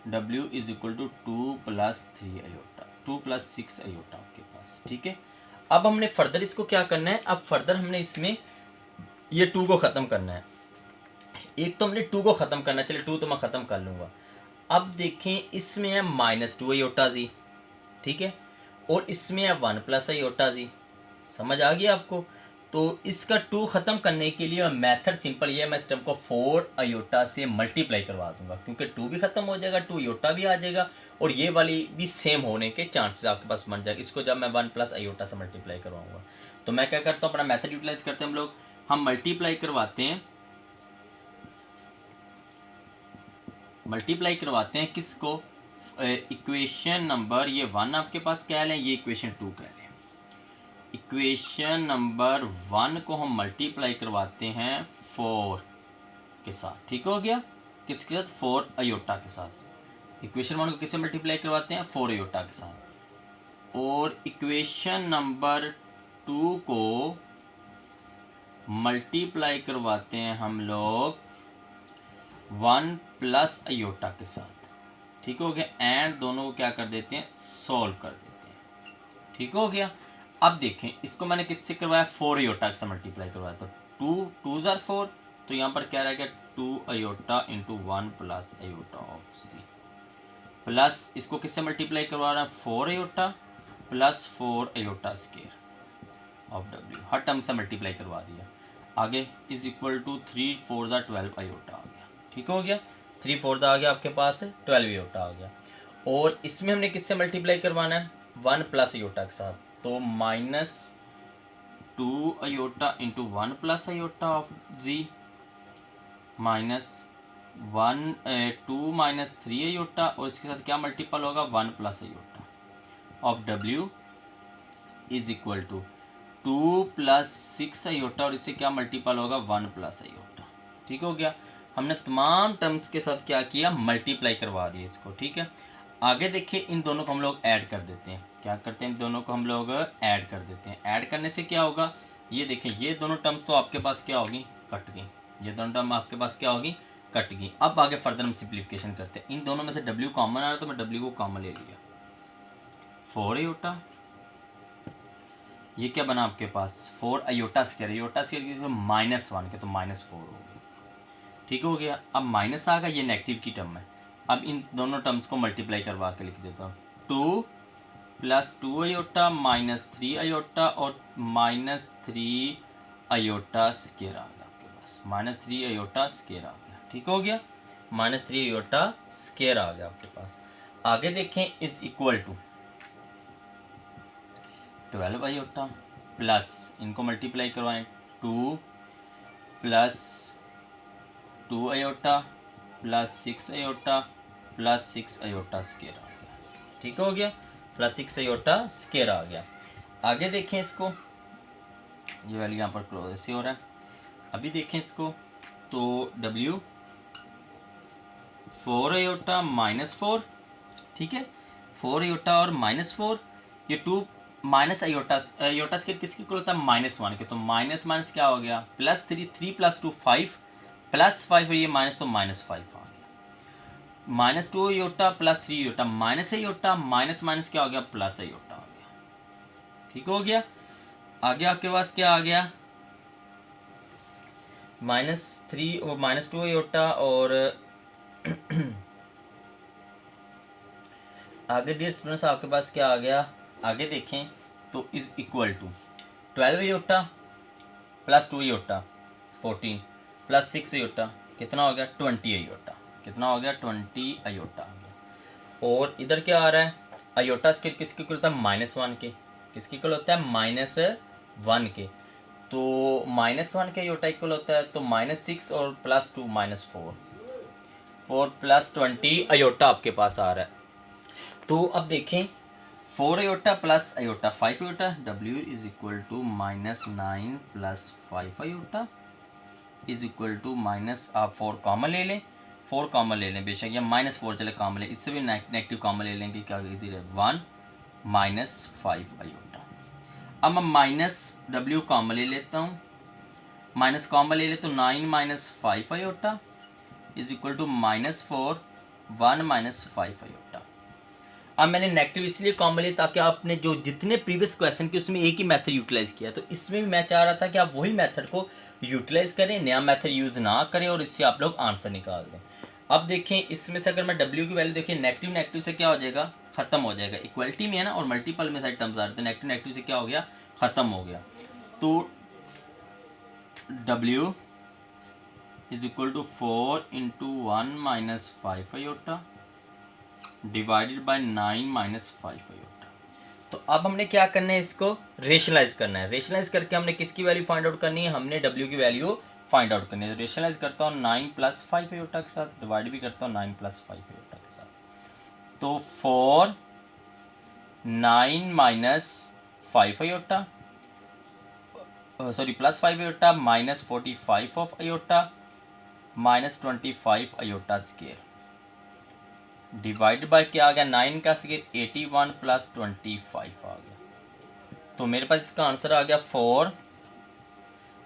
W is equal to 2 plus 3 iota, 2 plus 6 iota आपके पास। ठीक है, अब हमने फर्दर इसको क्या करना है, अब फर्दर हमने इसमें ये 2 को ख़त्म करना है। एक तो हमने 2 को ख़त्म करना है, चलिए 2 तो मैं ख़त्म कर लूँगा। अब देखें इसमें है -2 आयोटा जी, ठीक है, और इसमें है 1 + आयोटा जी। समझ आ गया आपको? तो इसका 2 ख़त्म करने के लिए मेथड सिंपल ये है, मैं इस टर्म को 4 आयोटा से मल्टीप्लाई करवा दूंगा, क्योंकि 2 भी ख़त्म हो जाएगा, 2 आयोटा भी आ जाएगा, और ये वाली भी सेम होने के चांसेस आपके पास बन जाएगा। इसको जब मैं 1 + आयोटा से मल्टीप्लाई करवाऊंगा, तो मैं क्या करता हूँ, अपना मेथड यूटिलाइज करते हैं हम लोग। हम मल्टीप्लाई करवाते हैं किसको, इक्वेशन नंबर ये 1 आपके पास कह लें, ये इक्वेशन 2 कह लें। इक्वेशन नंबर 1 को हम मल्टीप्लाई करवाते हैं 4 के साथ, ठीक हो गया, किसके साथ, 4 आयोटा के साथ। इक्वेशन 1 को किससे मल्टीप्लाई करवाते हैं, 4 आयोटा के साथ। और इक्वेशन नंबर 2 को मल्टीप्लाई करवाते हैं हम लोग 1 + आयोटा के साथ, ठीक हो गया। एंड दोनों को क्या कर देते हैं, सॉल्व कर देते हैं, ठीक हो गया। अब देखें इसको मैंने किससे करवाया, 4 आयोटा से मल्टीप्लाई करवाया, तो 2 2s are 4, तो यहाँ पर क्या रहेगा 2 iota into 1 + iota of C, plus इसको किससे मल्टीप्लाई करवा रहा है, 4 iota + 4 iota square of W, हर टर्म से मल्टीप्लाई करवा दिया। आगे is equal to 3 4s are 12 iota आ गया, ठीक हो गया, 3 4s आ गया आपके पास, 12 आयोटा आ गया। और इसमें हमने किससे मल्टीप्लाई करवाना है, 1 + आयोटा के साथ, तो -2 iota into 1 + iota of G, -2 - 3 iota, और इसके साथ क्या मल्टीपल होगा, 1 + iota of W is equal to 2 + 6 iota, और इससे क्या मल्टीपल होगा, 1 + आयोटा, ठीक हो गया। हमने तमाम टर्म्स के साथ क्या किया, मल्टीप्लाई करवा दिया इसको, ठीक है। आगे देखिए इन दोनों को हम लोग ऐड कर देते हैं, क्या करते हैं, इन दोनों को हम लोग ऐड कर देते हैं। ऐड करने से क्या होगा, ये देखिए ये दोनों टर्म्स तो आपके पास क्या होगी, कट गई, ये दोनों टर्म आपके पास क्या होगी, कट गई। अब आगे फर्दर हम सिंप्लीफिकेशन करते हैं। इन दोनों में से W कॉमन आ रहा है, तो मैं W को कॉमन ले लिया, 4 आयोटा, ये क्या बना आपके पास, 4 आयोटा स्क्वायर, आयोटा स्क्वायर -1 के, तो -4 हो गया, ठीक हो गया। अब माइनस आ गया, ये नेगेटिव की टर्म है। अब इन दोनों टर्म्स को मल्टीप्लाई करवा के लिख देता हूँ, 2 + 2 आयोटा -3 आयोटा और -3 आयोटा स्क्वायर आ गया आपके पास, -3 आयोटा स्क्वायर आ गया, ठीक हो गया, -3 आयोटा स्क्वायर आ गया आपके पास। आगे देखें is equal to 12 iota plus, इनको मल्टीप्लाई करवाएं, 2 + 2 आयोटा + 6 आयोटा + 6 आयोटा स्क्वायर आ गया, ठीक हो गया, +6 आयोटा स्क्वायर आ गया। आगे देखें इसको, ये वैल्यू यहाँ पर क्लोज ऐसे हो रहा है। अभी देखें इसको, तो W 4 आयोटा -4, ठीक है, 4 आयोटा और -4, ये 2 माइनस आयोटा स्क्वायर किसकी इक्वल होता है, -1 के, तो माइनस माइनस क्या हो गया, +3 3 + 2 5 +5, ये माइनस तो -5 आ गया, -2 iota + 3 iota, minus iota minus minus क्या हो गया, प्लस आयोटा आ गया, ठीक हो गया। आगे आपके पास क्या आ गया, -3 और -2 आयोटा, और आगे डियर स्टूडेंट्स आपके पास क्या आ गया, आगे देखें तो is equal to 12 iota + 2 iota 14 + 6 iota, कितना हो गया, 20 आयोटा, कितना हो गया, 20 आयोटा आ गया। और इधर क्या आ रहा है, आयोटा स्क्वायर किसकी इक्वल होता है, -1 के, किसकी इक्वल होता है, -1 के, तो -1 के आयोटा इक्वल होता है, तो -6 और +2 -4, 4 + 20 आयोटा आपके पास आ रहा है। तो अब देखें 4 iota + iota 5 iota, W is equal to -9 + 5 iota is equal to minus, आप 4 कॉमन ले लें, 4 कॉमन ले लें बेशक, या -4 चले कॉमन ले, इससे भी नेगेटिव कॉमन ले लेंगे, क्या इधर 1 -5 आयोटा। अब मैं -W कॉमन ले लेता हूँ, माइनस कॉमन ले ले तो 9 - 5 iota is equal to -4 1 - 5 iota. अब मैंने नेगेटिव इसलिए कॉमन लिया ताकि आपने जो जितने प्रीवियस क्वेश्चन के उसमें एक ही मेथड यूटिलाइज किया, तो इसमें भी मैं चाह रहा था कि आप वही मेथड को यूटिलाइज करें, नया मेथड यूज़ ना करें और इससे आप लोग आंसर निकाल दें। अब देखें इसमें से अगर मैं W की वैल्यू देखें, नेगेटिव नेगेटिव से क्या हो जाएगा, ख़त्म हो जाएगा। इक्वलिटी में है ना, और मल्टीपल में सारे टर्म्स आ रहे थे, नेगेटिव नेगेटिव से क्या हो गया, ख़त्म हो गया। तो W is equal to 4 into 1 minus 5 iota divided by 9 minus 5 iota. तो अब हमने क्या करना है, इसको रेशनलाइज करना है। रेशनलाइज करके हमने किसकी वैल्यू फाइंड आउट करनी है, हमने W की वैल्यू फाइंड आउट करनी है। रेशनलाइज करता हूँ 9 प्लस 5 आयोटा के साथ, डिवाइड भी करता हूँ 9 प्लस 5 आयोटा के साथ। तो 4 9 minus 5 iota, sorry plus 5 iota minus 45 of iota minus 25 iota square divide by क्या आ गया, 9 का स्केयर 81 प्लस 25 आ गया। तो मेरे पास इसका आंसर आ गया 4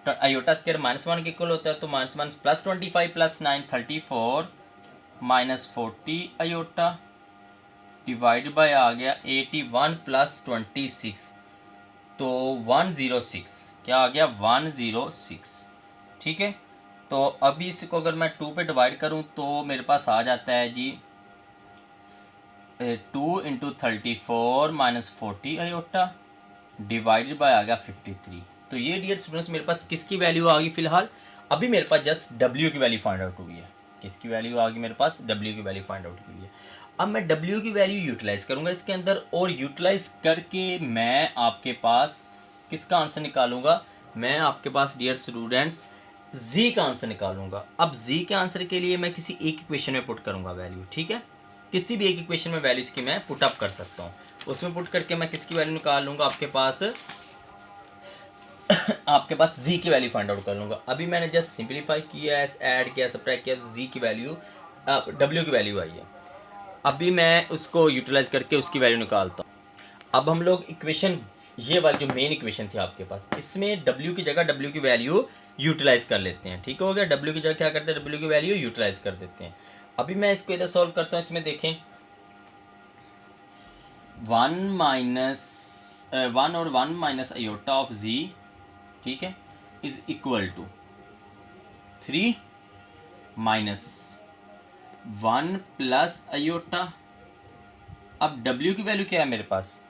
आयोटा स्केयर -1 के इक्वल होता है, तो minus plus 25 plus 9 34 minus 40 iota divide by आ गया 81 प्लस 26, तो 106, क्या आ गया 106। ठीक है, तो अभी इसको अगर मैं 2 पे डिवाइड करूं तो मेरे पास आ जाता है जी 2 into 34 minus 40 iota divided by आ गया 53। तो ये डियर स्टूडेंट्स मेरे पास किसकी वैल्यू आ गई फिलहाल, अभी मेरे पास जस्ट W की वैल्यू फाइंड आउट हुई है। किसकी वैल्यू आ गई मेरे पास, W की वैल्यू फाइंड आउट हुई है। अब मैं W की वैल्यू यूटिलाइज करूंगा इसके अंदर, और यूटिलाइज करके मैं आपके पास किसका आंसर निकालूंगा, मैं आपके पास डियर स्टूडेंट्स Z का आंसर निकालूंगा। अब Z के आंसर के लिए मैं किसी एक इक्वेशन में पुट करूंगा वैल्यू, ठीक है, किसी भी एक इक्वेशन में वैल्यूज की मैं पुट अप कर सकता हूँ। उसमें पुट करके मैं किसकी वैल्यू निकाल लूँगा, आपके पास Z की वैल्यू फाइंड आउट कर लूँगा। अभी मैंने जस्ट सिंप्लीफाई किया है, ऐड किया, सब्ट्रैक्ट किया, तो Z की वैल्यू W की वैल्यू आई है। अभी मैं उसको यूटिलाइज करके उसकी वैल्यू निकालता हूँ। अब हम लोग इक्वेशन, ये वाली जो मेन इक्वेशन थी आपके पास, इसमें W की जगह W की वैल्यू यूटिलाइज कर लेते हैं। ठीक हो गया, W की जगह क्या करते हैं, W की वैल्यू यूटिलाइज कर देते हैं। अभी मैं इसको इधर सॉल्व करता हूँ। इसमें देखें 1 और 1 माइनस आयोटा ऑफ Z, ठीक है, is equal to 3 minus 1 plus iota. अब W की वैल्यू क्या है मेरे पास,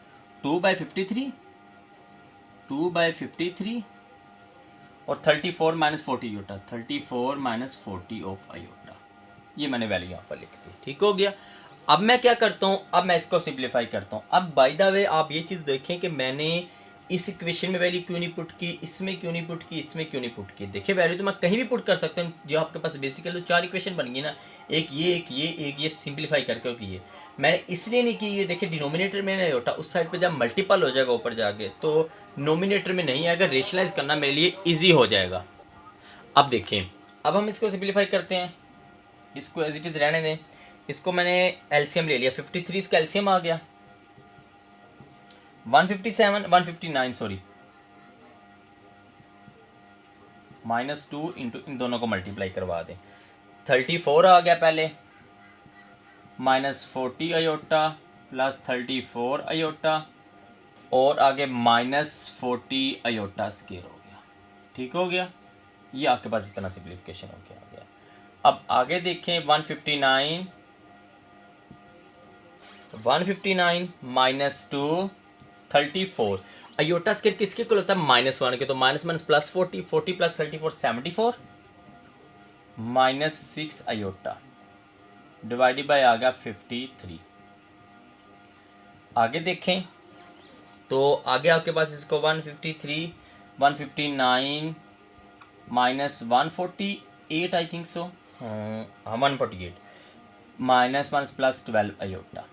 2/53 और 34 minus 40 iota, 34 minus 40 of iota. ये मैंने वैल्यू यहाँ पर लिख दी। ठीक हो गया। अब मैं क्या करता हूँ, अब मैं इसको सिंप्लीफाई करता हूँ। अब बाय द वे आप ये चीज़ देखें कि मैंने इस इक्वेशन में वैल्यू क्यों नहीं पुट की, इसमें क्यों नहीं पुट की, इसमें क्यों नहीं पुट की। देखिए वैल्यू तो मैं कहीं भी पुट कर सकता हूँ, जो आपके पास बेसिकली तो 4 इक्वेशन बन गई ना, एक ये सिंप्लीफाई करके किए। मैंने इसलिए नहीं की, ये देखिए डिनोमिनेटर में नहीं होता, उस साइड पे जब मल्टीपल हो जाएगा ऊपर जाके तो नोमिनेटर में नहीं आएगा, रेशनलाइज करना मेरे लिए ईजी हो जाएगा। अब देखें, अब हम इसको सिंप्लीफाई करते हैं, इसको एज इट इज़ रहने दें। इसको मैंने एलसीएम ले लिया, 53 इसका एलसीएम आ गया 157 159 सॉरी -2 इंटू इन दोनों को मल्टीप्लाई करवा दें, 34 आ गया पहले, -40 आयोटा प्लस 34 आयोटा और आगे -40 आयोटा स्केयर हो गया। ठीक हो गया, ये आपके पास इतना सिंप्लीफिकेशन हो गया। अब आगे देखें 159 -2 34 आयोटा स्केयर किसके इक्वल होता है, -1 के, तो -1 plus 40 plus 34 74 -6 iota divided by आ गया 53। आगे देखें तो आगे आपके पास इसको 153 159 -148 आई थिंक सो, हाँ 148 -1 प्लस 12 आयोटा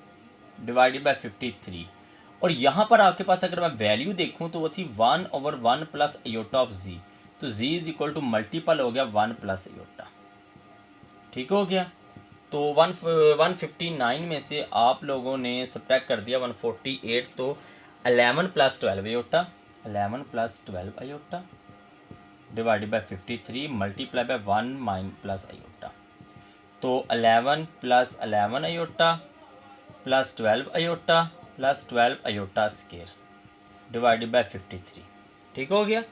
डिवाइडेड बाय 53। और यहाँ पर आपके पास अगर मैं वैल्यू देखूँ तो वो थी 1/1 प्लस आयोटा ऑफ Z, तो Z is equal to multiple हो गया 1 प्लस आयोटा। ठीक हो गया, तो 159 में से आप लोगों ने सब्ट्रैक्ट कर दिया 148, तो 11 plus 12 iota, 11 plus 12 iota divided bye 53 multiply by 1 mine plus iota, तो 11 plus 11 iota plus 12 iota plus 12 iota square divided bye 53। ठीक हो गया,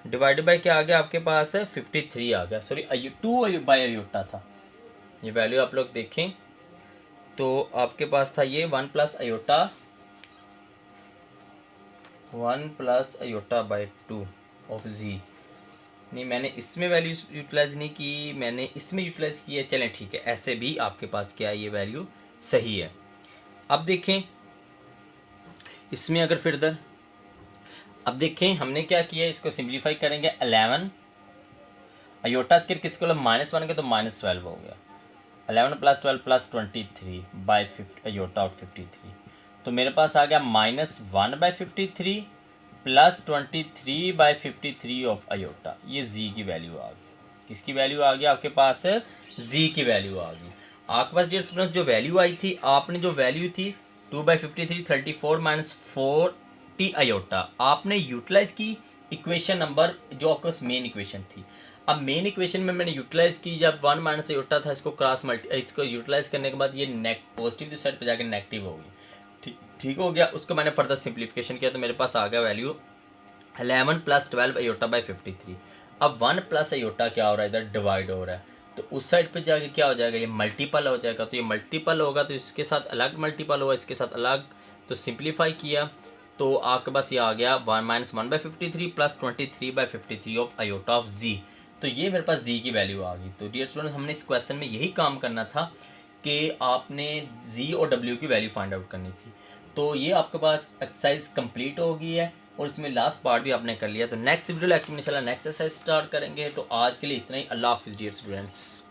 डिवाइडेड बाय क्या आ गया आपके पास, 53 आ गया, सॉरी 2 बाय आयोटा था, ये वैल्यू आप लोग देखें तो आपके पास था ये 1 प्लस आयोटा 1+i/2 ऑफ जी। नहीं, मैंने इसमें वैल्यू यूटिलाइज नहीं की, मैंने इसमें यूटिलाइज की है। चलें ठीक है, ऐसे भी आपके पास क्या है, ये वैल्यू सही है। अब देखें इसमें अगर फिर अब देखें हमने क्या किया, इसको सिंप्लीफाई करेंगे। 11 आयोटा स्क्वायर किसको -1 के तो -12 हो गया। 11 + 12 + 23 बाई 50 आयोटा ऑफ 53, तो मेरे पास आ गया -1/53 + 23/53 ऑफ आयोटा। ये जी की वैल्यू आ गई। किसकी वैल्यू आ गई आपके पास? जी की वैल्यू आ गई। आपके पास डियर स्टूडेंट्स जो वैल्यू आई थी, आपने जो वैल्यू थी 2/53 34 - 40 आयोटा, आपने यूटिलाइज की इक्वेशन नंबर जो आपके पास मेन इक्वेशन थी। अब मेन इक्वेशन में मैंने यूटिलाइज की, जब 1 - आयोटा था, इसको यूटिलाइज करने के बाद ये पॉजिटिव साइड पे जाकर नेगेटिव हो गई। ठीक हो गया। उसको मैंने फर्दर सिंप्लीफिकेशन किया तो मेरे पास आ गया वैल्यू 11 + 12 आयोटा बाई 53। अब 1 प्लस आयोटा क्या हो रहा है, इधर डिवाइड हो रहा है, तो उस साइड पे जाके क्या हो जाएगा, ये मल्टीपल हो जाएगा। तो ये मल्टीपल होगा तो इसके साथ अलग मल्टीपल होगा, इसके साथ अलग। तो सिंप्लीफाई किया तो आपके पास ये आ गया 1 - 1/53 + 23/53 ऑफ आयोटा ऑफ जी। तो ये मेरे पास जी की वैल्यू आ गई। तो डियर स्टूडेंट्स, हमने इस क्वेश्चन में यही काम करना था कि आपने जी और डब्ल्यू की वैल्यू फाइंड आउट करनी थी। तो ये आपके पास एक्सरसाइज कंप्लीट हो गई है और इसमें लास्ट पार्ट भी आपने कर लिया। तो नेक्स्ट वीडियो लेक्चर में इंशाल्लाह नेक्स्ट एक्सरसाइज स्टार्ट करेंगे। तो आज के लिए इतना ही। अल्लाह हाफिज़ डियर स्टूडेंट्स।